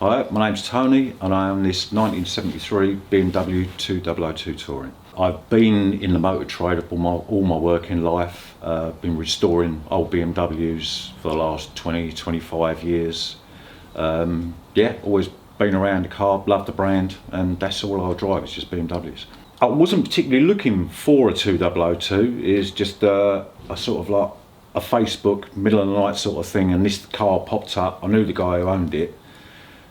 Hi, my name's Tony and I own this 1973 BMW 2002 Touring. I've been in the motor trade all my working life, been restoring old BMWs for the last 25 years. Yeah, always been around the car, love the brand, and that's all I drive, it's just BMWs. I wasn't particularly looking for a 2002, it's just a sort of like a Facebook middle of the night sort of thing, and this car popped up. I knew the guy who owned it,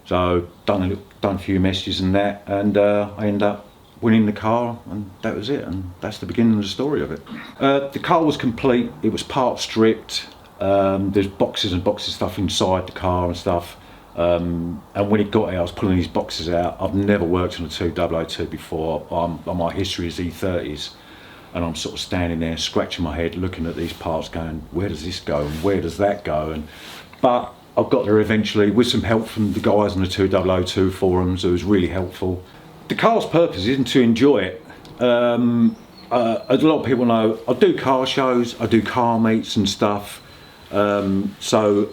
so done a few messages and that, and I ended up winning the car, and that was it, and that's the beginning of the story of it. The car was complete, it was part stripped, there's boxes and boxes of stuff inside the car and stuff, and when it got out I was pulling these boxes out. I've never worked on a 2002 before. My history is E30s, and I'm sort of standing there scratching my head looking at these parts going, where does this go and where does that go? But I got there eventually with some help from the guys on the 2002 forums. It was really helpful. The car's purpose isn't to enjoy it. As a lot of people know, I do car shows, I do car meets and stuff. So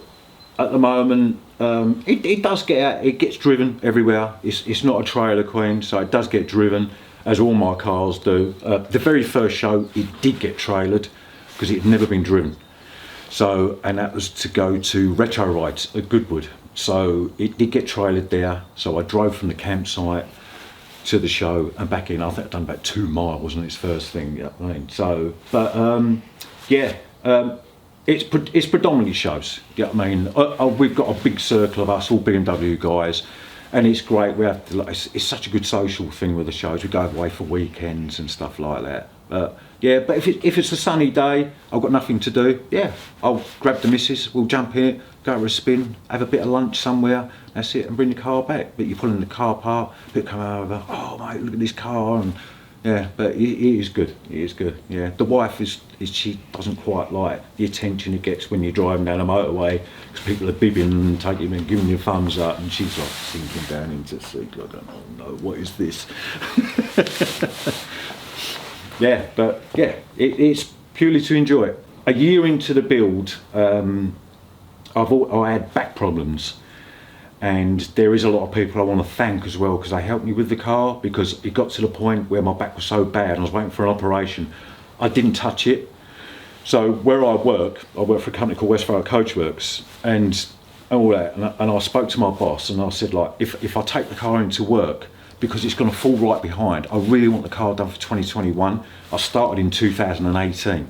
at the moment, it does get out, it gets driven everywhere. It's not a trailer queen, so it does get driven, as all my cars do. The very first show, it did get trailered because it had never been driven. So, and that was to go to retro rides at Goodwood. So it did get trailered there. So I drove from the campsite to the show and back in. I think I'd done about 2 miles, wasn't its first thing. You know what I mean? So, but yeah, it's predominantly shows. You know what I mean? We've got a big circle of us, all BMW guys, and it's great. We have it's such a good social thing with the shows. We go away for weekends and stuff like that. Yeah, but if it's a sunny day, I've got nothing to do, yeah, I'll grab the missus, we'll jump in it, go for a spin, have a bit of lunch somewhere, that's it, and bring the car back. But you pull in the car park, people come over, oh mate, look at this car, and yeah, but it is good, yeah. The wife she doesn't quite like the attention it gets when you're driving down a motorway, because people are bibbing and taking and giving you thumbs up, and she's like sinking down into the seat, like, oh no, what is this? Yeah, but yeah, it's purely to enjoy it. A year into the build, I had back problems, and there is a lot of people I want to thank as well, because they helped me with the car, because it got to the point where my back was so bad and I was waiting for an operation. I didn't touch it. So where I work for a company called Westfield Coachworks and all that, and I spoke to my boss and I said, like, if I take the car into work, because it's going to fall right behind. I really want the car done for 2021. I started in 2018.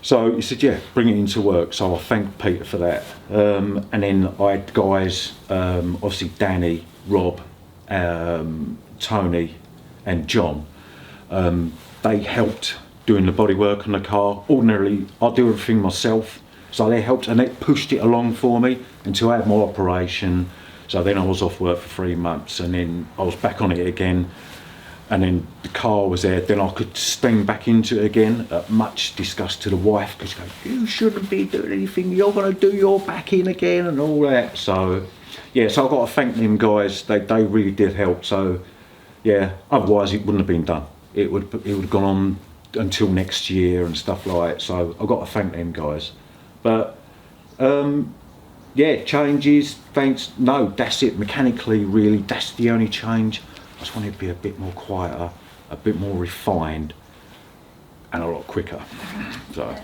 So he said, yeah, bring it into work. So I thanked Peter for that. And then I had guys, obviously Danny, Rob, Tony and John. They helped doing the bodywork on the car. Ordinarily, I do everything myself. So they helped and they pushed it along for me until I had my operation. So then I was off work for 3 months, and then I was back on it again, and then the car was there. Then I could spring back into it again, much disgust to the wife, because she goes, you shouldn't be doing anything, you're going to do your back in again and all that. So yeah, so I've got to thank them guys, they really did help. So yeah, otherwise it wouldn't have been done. It would have gone on until next year and stuff like that. So I've got to thank them guys. But yeah, changes, thanks, no, that's it, mechanically really, that's the only change. I just want it to be a bit more quieter, a bit more refined, and a lot quicker, so.